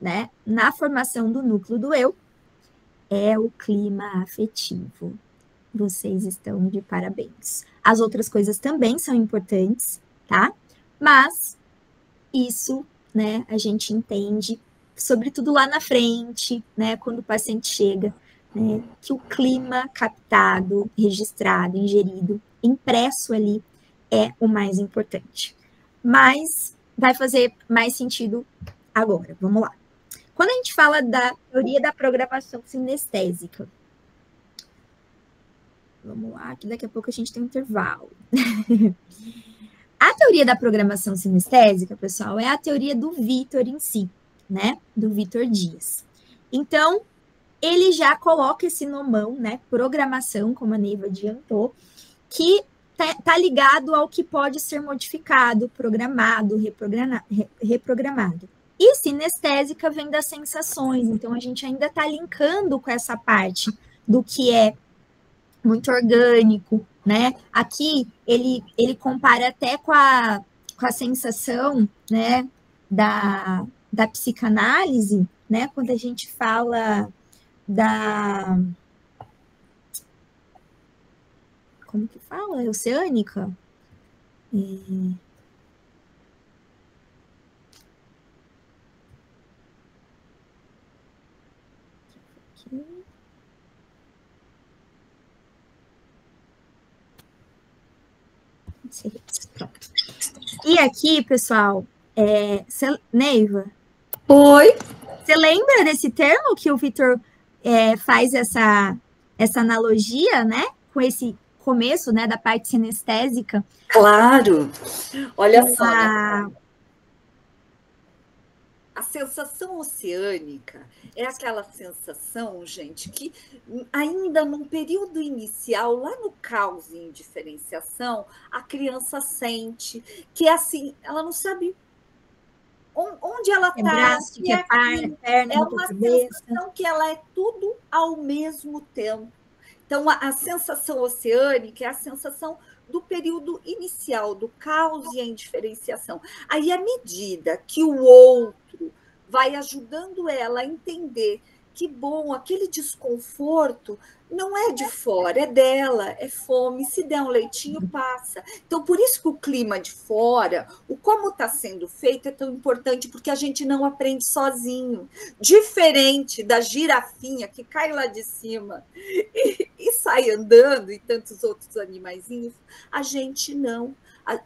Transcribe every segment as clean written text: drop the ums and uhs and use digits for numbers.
né, na formação do núcleo do eu é o clima afetivo. Vocês estão de parabéns. As outras coisas também são importantes, tá? Mas isso, né, a gente entende, sobretudo lá na frente, né, quando o paciente chega, né, que o clima captado, registrado, ingerido, impresso ali é o mais importante. Mas vai fazer mais sentido agora. Vamos lá. Quando a gente fala da teoria da programação sinestésica, vamos lá, que daqui a pouco a gente tem um intervalo. A teoria da programação sinestésica, pessoal, é a teoria do Vitor em si, né? Do Vitor Dias. Então, ele já coloca esse nomão, né? Programação, como a Neiva adiantou, que tá ligado ao que pode ser modificado, programado, reprogramado. E sinestésica vem das sensações, então a gente ainda está linkando com essa parte do que é muito orgânico, né? Aqui ele compara até com a sensação, né, da psicanálise, né? Quando a gente fala da... Como que fala? Oceânica? Pronto. E aqui, pessoal, Neiva, oi? Você lembra desse termo que o Vitor faz essa analogia, né? Com esse começo, né, da parte sinestésica? Claro. Olha só, Natália. A sensação oceânica é aquela sensação, gente, que ainda num período inicial, lá no caos e indiferenciação, a criança sente que é assim, ela não sabe onde ela É está, o braço, que que é é aquilo. perna, É que é uma cabeça. sensação que ela é tudo ao mesmo tempo. Então, a sensação oceânica é a sensação do período inicial, do caos e a indiferenciação. Aí, à medida que o outro vai ajudando ela a entender que, bom, aquele desconforto não é de fora, é dela, é fome. Se der um leitinho, passa. Então, por isso que o clima de fora, o como está sendo feito é tão importante, porque a gente não aprende sozinho. Diferente da girafinha que cai lá de cima e sai andando, e tantos outros animaizinhos, a gente não.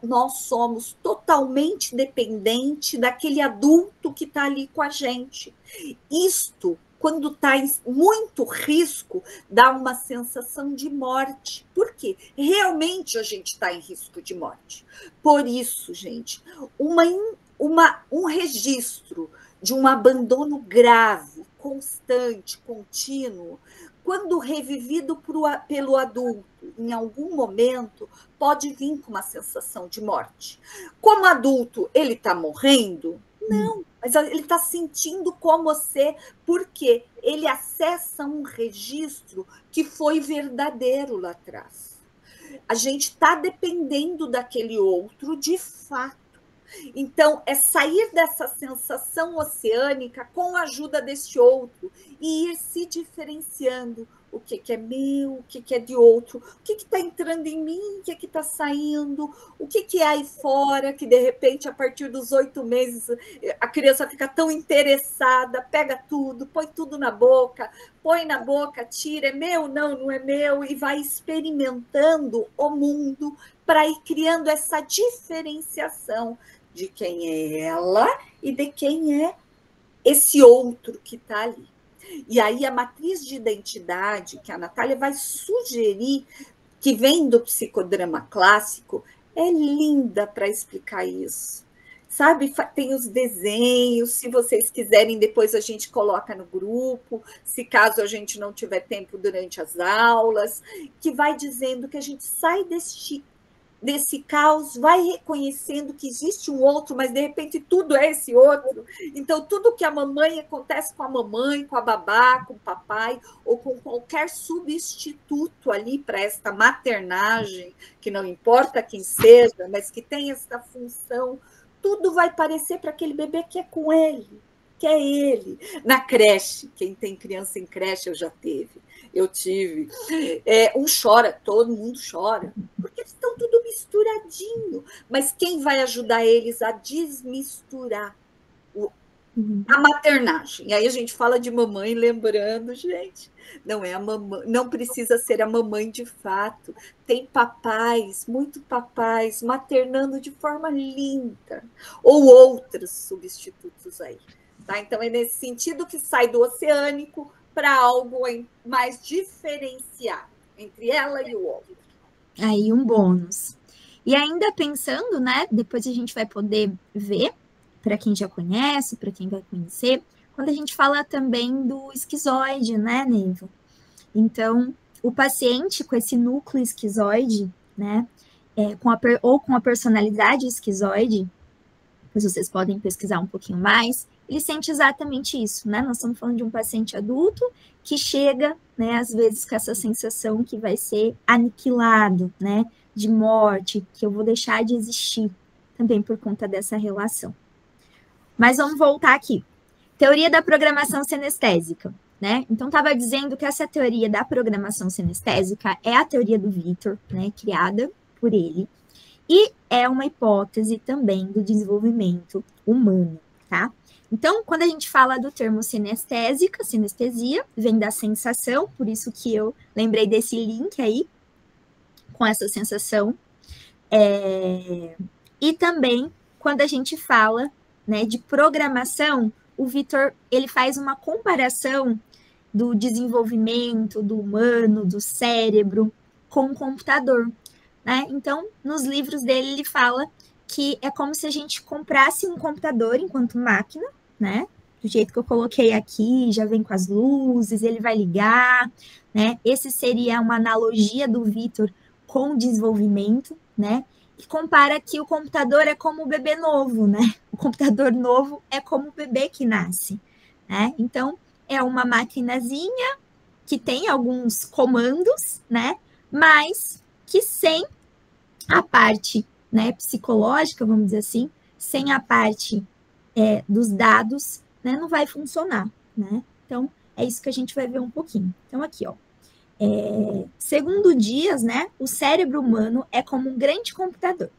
Nós somos totalmente dependentes daquele adulto que está ali com a gente. Isto, quando está em muito risco, dá uma sensação de morte. Por quê? Realmente a gente está em risco de morte. Por isso, gente, um registro de um abandono grave, constante, contínuo, quando revivido pelo adulto, em algum momento, pode vir com uma sensação de morte. Como adulto, ele está morrendo? Não, mas ele está sentindo como você, porque ele acessa um registro que foi verdadeiro lá atrás. A gente está dependendo daquele outro de fato. Então, é sair dessa sensação oceânica com a ajuda desse outro e ir se diferenciando. O que é meu, o que é de outro, o que está entrando em mim, o que está saindo, o que é aí fora, que de repente, a partir dos 8 meses, a criança fica tão interessada, pega tudo, põe tudo na boca, põe na boca, tira, é meu, não, não é meu, e vai experimentando o mundo para ir criando essa diferenciação de quem é ela e de quem é esse outro que está ali. E aí a matriz de identidade que a Natália vai sugerir, que vem do psicodrama clássico, é linda para explicar isso. Sabe, tem os desenhos, se vocês quiserem, depois a gente coloca no grupo, se caso a gente não tiver tempo durante as aulas, que vai dizendo que a gente sai desse caos, vai reconhecendo que existe um outro, mas de repente tudo é esse outro. Então, tudo que a mamãe acontece com a mamãe, com a babá, com o papai, ou com qualquer substituto ali para esta maternagem, que não importa quem seja, mas que tem essa função, tudo vai parecer para aquele bebê que é com ele, que é ele. Na creche, quem tem criança em creche, eu tive. Um chora, todo mundo chora, porque eles estão tudo misturadinho. Mas quem vai ajudar eles a desmisturar a maternagem? E aí a gente fala de mamãe, lembrando, gente, não é a mamãe, não precisa ser a mamãe de fato. Tem papais, muito papais, maternando de forma linda, ou outros substitutos aí. Tá? Então é nesse sentido que sai do oceânico para algo mais diferenciado entre ela e o outro. Aí um bônus. E ainda pensando, né? Depois a gente vai poder ver, para quem já conhece, para quem vai conhecer, quando a gente fala também do esquizoide, né, Neiva? Então, o paciente com esse núcleo esquizoide, né, ou com a personalidade esquizoide, depois vocês podem pesquisar um pouquinho mais, ele sente exatamente isso, né? Nós estamos falando de um paciente adulto que chega, né, às vezes com essa sensação que vai ser aniquilado, né, de morte, que eu vou deixar de existir, também por conta dessa relação. Mas vamos voltar aqui. Teoria da programação sinestésica, né? Então, estava dizendo que essa teoria da programação sinestésica é a teoria do Victor, né, criada por ele, e é uma hipótese também do desenvolvimento humano, tá? Então, quando a gente fala do termo sinestésica, sinestesia, vem da sensação, por isso que eu lembrei desse link aí, com essa sensação. E também, quando a gente fala, né, de programação, o Victor, ele faz uma comparação do desenvolvimento do humano, do cérebro, com o computador, né? Então, nos livros dele, ele fala que é como se a gente comprasse um computador enquanto máquina, né? Do jeito que eu coloquei aqui, já vem com as luzes, ele vai ligar, né? Esse seria uma analogia do Victor com o desenvolvimento, né? E compara que o computador é como o bebê novo, né? O computador novo é como o bebê que nasce, né? Então, é uma maquinazinha que tem alguns comandos, né? Mas que sem a parte, né, psicológica, vamos dizer assim, sem a parte dos dados, né, não vai funcionar, né? Então, é isso que a gente vai ver um pouquinho. Então, aqui, ó. Segundo Dias, né, o cérebro humano é como um grande computador.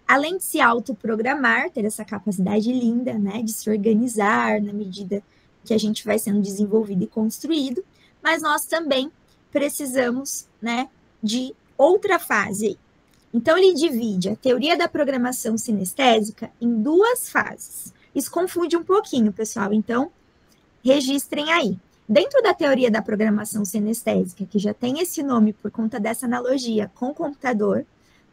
Além de se autoprogramar, ter essa capacidade linda, né, de se organizar na medida que a gente vai sendo desenvolvido e construído, mas nós também precisamos, né, de outra fase. Então, ele divide a teoria da programação sinestésica em duas fases. Isso confunde um pouquinho, pessoal, então registrem aí. Dentro da teoria da programação sinestésica, que já tem esse nome por conta dessa analogia com o computador,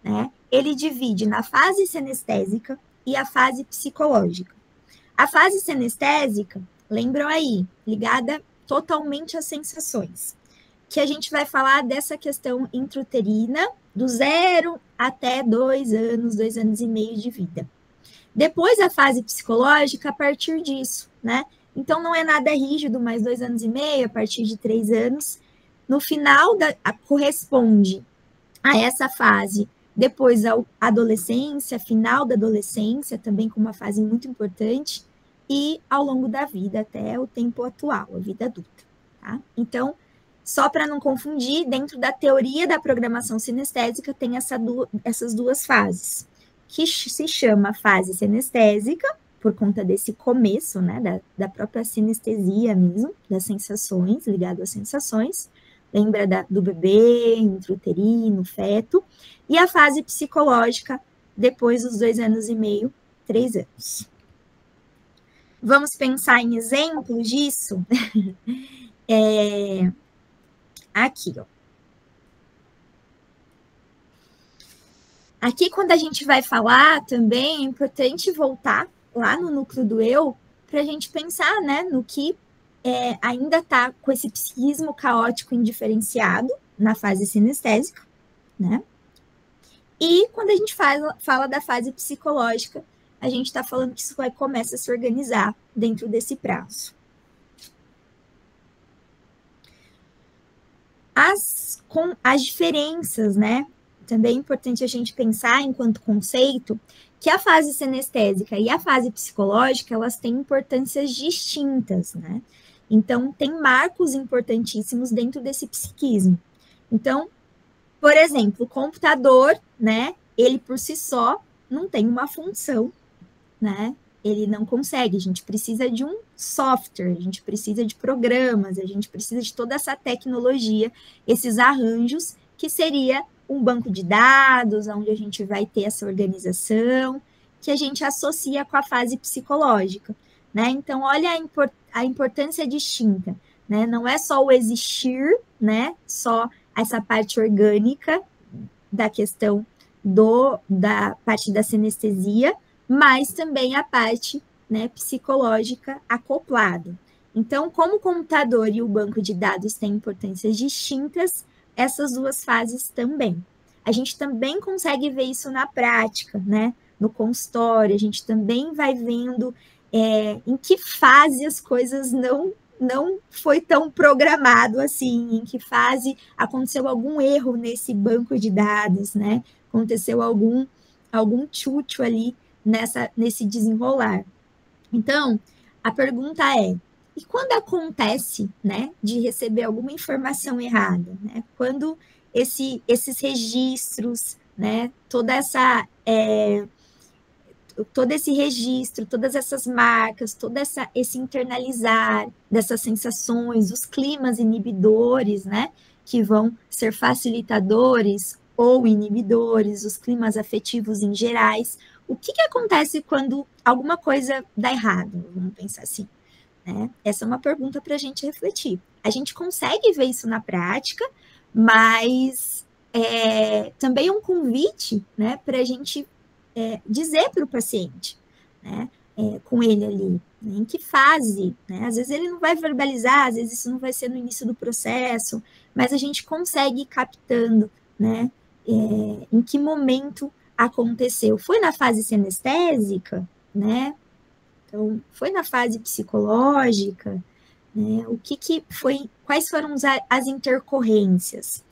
né, ele divide na fase sinestésica e a fase psicológica. A fase sinestésica, lembram aí, ligada totalmente às sensações, que a gente vai falar dessa questão intrauterina do 0 até 2 anos, 2 anos e meio de vida. Depois a fase psicológica a partir disso, né? Então não é nada rígido, mais 2 anos e meio, a partir de 3 anos. No final, corresponde a essa fase, depois a adolescência, final da adolescência, também com uma fase muito importante, e ao longo da vida, até o tempo atual, a vida adulta. Tá? Então, só para não confundir, dentro da teoria da programação sinestésica tem essas duas fases, que se chama fase sinestésica, por conta desse começo, né, da própria sinestesia mesmo, das sensações, ligado às sensações, lembra do bebê, intrauterino, feto, e a fase psicológica, depois dos 2 anos e meio, 3 anos. Vamos pensar em exemplos disso? Aqui, ó. Aqui, quando a gente vai falar também, é importante voltar lá no núcleo do eu, para a gente pensar, né, no que ainda está com esse psiquismo caótico indiferenciado na fase sinestésica, né? E quando a gente fala da fase psicológica, a gente está falando que isso começa a se organizar dentro desse prazo. Com as diferenças, né, também é importante a gente pensar, enquanto conceito, que a fase sinestésica e a fase psicológica, elas têm importâncias distintas, né? Então, tem marcos importantíssimos dentro desse psiquismo. Então, por exemplo, o computador, né? Ele por si só não tem uma função, né? Ele não consegue. A gente precisa de um software, a gente precisa de programas, a gente precisa de toda essa tecnologia, esses arranjos, que seria um banco de dados, onde a gente vai ter essa organização, que a gente associa com a fase psicológica, né? Então, olha a importância distinta, né? Não é só o existir, né? Só essa parte orgânica da questão da parte da sinestesia, mas também a parte, né, psicológica acoplada. Então, como o computador e o banco de dados têm importâncias distintas, essas duas fases também. A gente também consegue ver isso na prática, né? No consultório, a gente também vai vendo em que fase as coisas não foi tão programado assim, em que fase aconteceu algum erro nesse banco de dados, né? Aconteceu algum tchutchu ali nesse desenrolar. Então, a pergunta é: e quando acontece, né, de receber alguma informação errada, né? Quando esses registros, né, todo esse registro, todas essas marcas, esse internalizar dessas sensações, os climas inibidores, né, que vão ser facilitadores ou inibidores, os climas afetivos em gerais. O que acontece quando alguma coisa dá errado? Vamos pensar assim, né? Essa é uma pergunta para a gente refletir. A gente consegue ver isso na prática, mas também é um convite, né, para a gente dizer para o paciente, né, com ele ali, né, em que fase, né, às vezes ele não vai verbalizar, às vezes isso não vai ser no início do processo, mas a gente consegue ir captando, né, em que momento aconteceu. Foi na fase sinestésica, né, então foi na fase psicológica, né, o que foi, quais foram as intercorrências?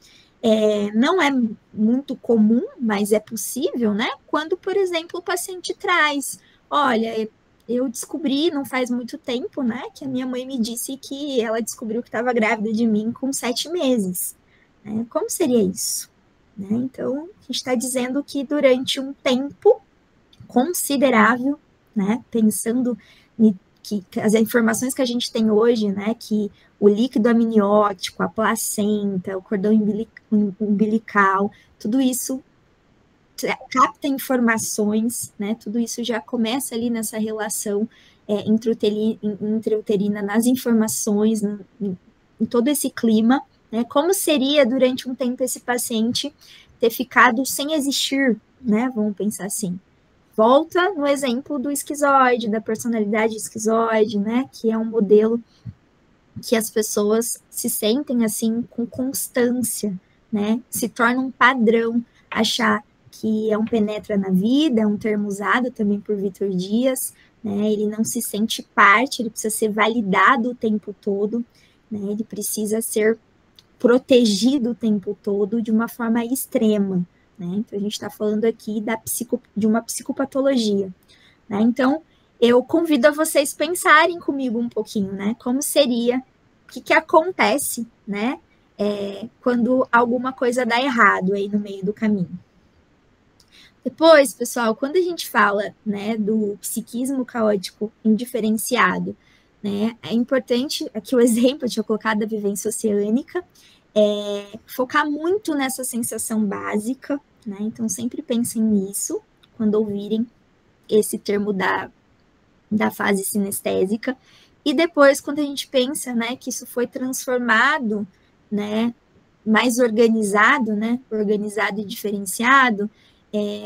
Não é muito comum, mas é possível, né? Quando, por exemplo, o paciente traz, olha, eu descobri não faz muito tempo, né? Que a minha mãe me disse que ela descobriu que estava grávida de mim com 7 meses. Né? Como seria isso? Né? Então, a gente está dizendo que durante um tempo considerável, né? Pensando que as informações que a gente tem hoje, né? Que o líquido amniótico, a placenta, o cordão umbilical, tudo isso capta informações, né? Tudo isso já começa ali nessa relação intrauterina, nas informações, em todo esse clima, né? Como seria durante um tempo esse paciente ter ficado sem existir, né? Vamos pensar assim. Volta no exemplo do esquizoide, da personalidade esquizoide, né? Que é um modelo que as pessoas se sentem assim com constância, né? Se torna um padrão achar que é um penetra na vida, é um termo usado também por Vitor Dias, né? Ele não se sente parte, ele precisa ser validado o tempo todo, né? Ele precisa ser protegido o tempo todo de uma forma extrema, né? Então a gente está falando aqui de uma psicopatologia, né? Então eu convido a vocês pensarem comigo um pouquinho, né? Como seria, o que acontece, né? Quando alguma coisa dá errado aí no meio do caminho. Depois, pessoal, quando a gente fala, né, do psiquismo caótico indiferenciado, né, é importante, aqui o exemplo eu tinha colocado da vivência oceânica, focar muito nessa sensação básica, né, então sempre pensem nisso quando ouvirem esse termo da fase sinestésica, e depois quando a gente pensa, né, que isso foi transformado, né, mais organizado, né, organizado e diferenciado,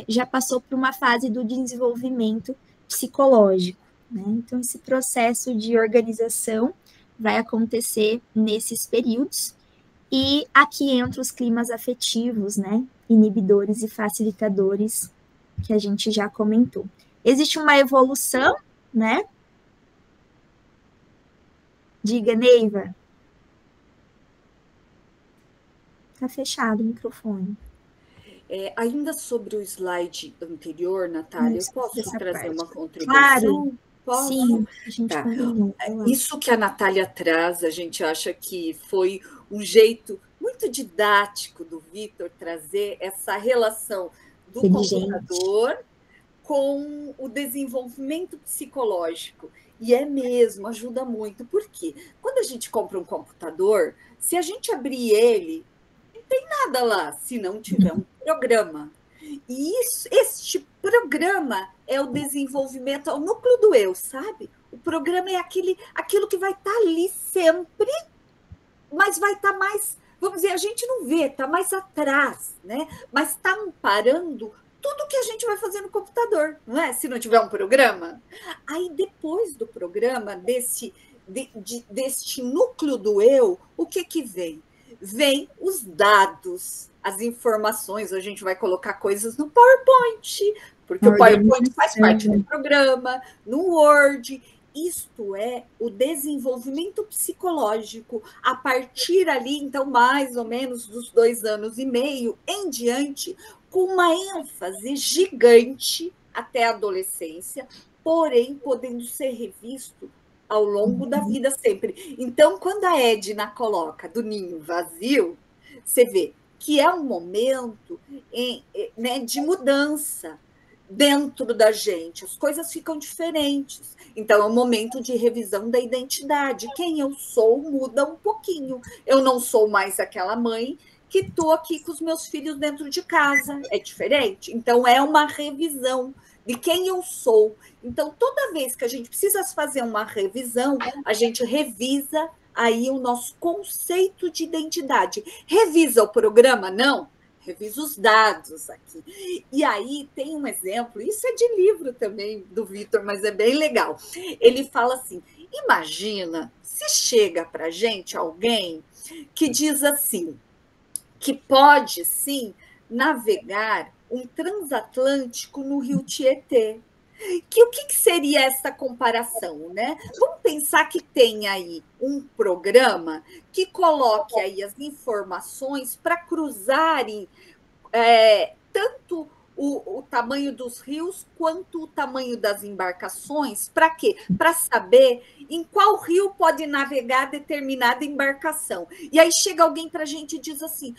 já passou por uma fase do desenvolvimento psicológico, né? Então esse processo de organização vai acontecer nesses períodos, e aqui entram os climas afetivos, né, inibidores e facilitadores, que a gente já comentou. Existe uma evolução, né? Diga, Neiva. Tá fechado o microfone. Ainda sobre o slide anterior, Natália, eu posso Dessa trazer parte. uma Claro, contribuição? Posso? sim, a gente Tá. combinou. Vai lá. Isso que a Natália traz, a gente acha que foi um jeito muito didático do Vitor trazer essa relação do Inteligente. computador com o desenvolvimento psicológico. E é mesmo, ajuda muito. Por quê? Quando a gente compra um computador, se a gente abrir ele, não tem nada lá se não tiver um programa. E este programa é o desenvolvimento, é o núcleo do eu, sabe? O programa é aquilo que vai estar ali sempre, mas vai estar mais, vamos dizer, a gente não vê, está mais atrás, né? Mas está amparando tudo que a gente vai fazer no computador, não é? Se não tiver um programa. Aí, depois do programa, deste núcleo do eu, o que vem? Vem os dados, as informações, a gente vai colocar coisas no PowerPoint, porque A o PowerPoint faz parte do organização. programa, no Word. Isto é o desenvolvimento psicológico. A partir ali, então, mais ou menos dos 2 anos e meio em diante, com uma ênfase gigante até a adolescência, porém podendo ser revisto ao longo da vida sempre. Então, quando a Edna coloca do ninho vazio, você vê que é um momento né, de mudança dentro da gente, as coisas ficam diferentes. Então, é um momento de revisão da identidade. Quem eu sou muda um pouquinho. Eu não sou mais aquela mãe que estou aqui com os meus filhos dentro de casa. É diferente. Então, é uma revisão de quem eu sou. Então, toda vez que a gente precisa fazer uma revisão, a gente revisa aí o nosso conceito de identidade. Revisa o programa? Não. Revisa os dados aqui. E aí tem um exemplo, isso é de livro também do Vitor, mas é bem legal. Ele fala assim: imagina se chega para a gente alguém que diz assim, que pode sim navegar um transatlântico no Rio Tietê. O que seria essa comparação, né? Vamos pensar que tem aí um programa que coloque aí as informações para cruzarem tanto o tamanho dos rios quanto o tamanho das embarcações. Para quê? Para saber em qual rio pode navegar determinada embarcação. E aí chega alguém para a gente e diz assim: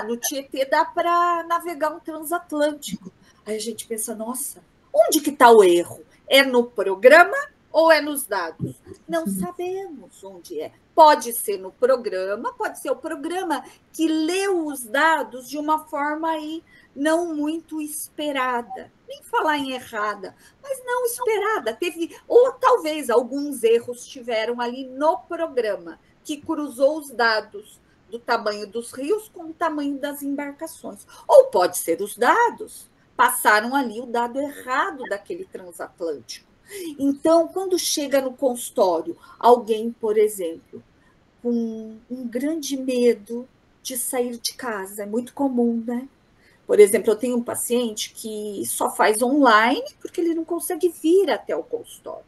no Tietê dá para navegar um transatlântico. Aí a gente pensa: nossa, onde que está o erro? É no programa ou é nos dados? Não sabemos onde é. Pode ser no programa, pode ser o programa que leu os dados de uma forma aí não muito esperada. Nem falar em errada, mas não esperada. Teve, ou talvez alguns erros tiveram ali no programa, que cruzou os dados do tamanho dos rios com o tamanho das embarcações. Ou pode ser os dados, passaram ali o dado errado daquele transatlântico. Então, quando chega no consultório, alguém, por exemplo, com um grande medo de sair de casa, é muito comum, né? Por exemplo, eu tenho um paciente que só faz online porque ele não consegue vir até o consultório.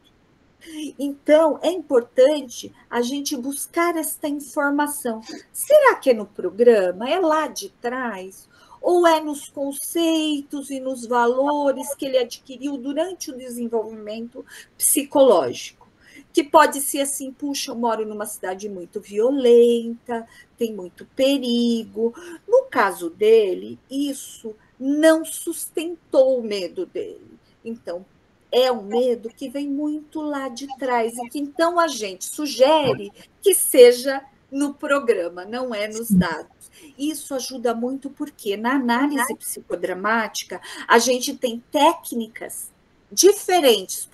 Então, é importante a gente buscar esta informação. Será que é no programa? É lá de trás? Ou é nos conceitos e nos valores que ele adquiriu durante o desenvolvimento psicológico? Que pode ser assim: puxa, eu moro numa cidade muito violenta, tem muito perigo. No caso dele, isso não sustentou o medo dele. Então, é um medo que vem muito lá de trás e que então a gente sugere que seja no programa, não é nos dados. Isso ajuda muito porque na análise psicodramática a gente tem técnicas diferentes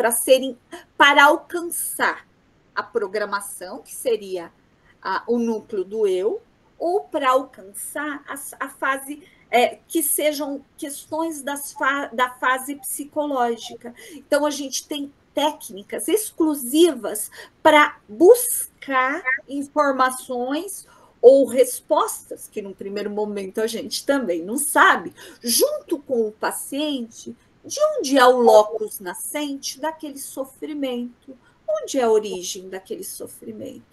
para alcançar a programação, que seria o núcleo do eu, ou para alcançar a fase que sejam questões da fase psicológica. Então, a gente tem técnicas exclusivas para buscar informações ou respostas, que num primeiro momento a gente também não sabe, junto com o paciente, de onde é o locus nascente daquele sofrimento, onde é a origem daquele sofrimento,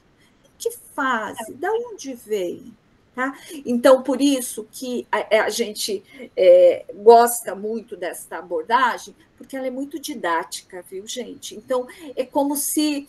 em que fase, de onde vem. Tá? Então, por isso que a gente gosta muito dessa abordagem, porque ela é muito didática, viu, gente? Então, é como se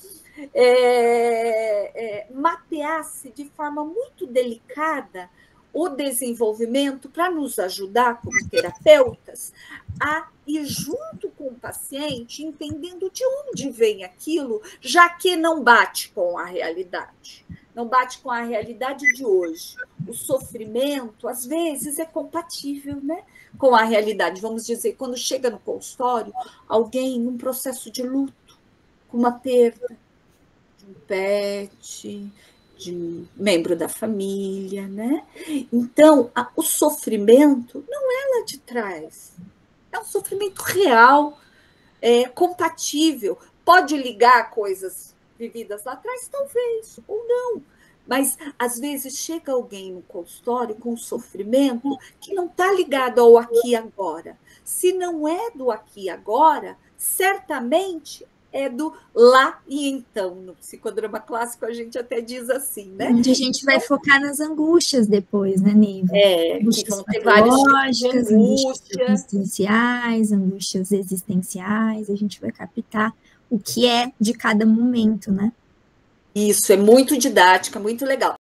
mapeasse de forma muito delicada o desenvolvimento para nos ajudar, como terapeutas, a ir junto com o paciente, entendendo de onde vem aquilo, já que não bate com a realidade. Não bate com a realidade de hoje. O sofrimento, às vezes, é compatível, né, com a realidade. Vamos dizer, quando chega no consultório, alguém num processo de luto, com uma perda de um pet, de um membro da família, né? Então, o sofrimento não é lá de trás. É um sofrimento real, compatível. Pode ligar a coisas vividas lá atrás? Talvez, ou não. Mas, às vezes, chega alguém no consultório com um sofrimento que não está ligado ao aqui e agora. Se não é do aqui e agora, certamente é do lá e então. No psicodrama clássico, a gente até diz assim, né? Onde a gente vai focar nas angústias depois, né, Neiva? Que vão ter vários tipos de angústias circunstanciais, angústias existenciais, a gente vai captar o que é de cada momento, né? Isso, é muito didática, muito legal.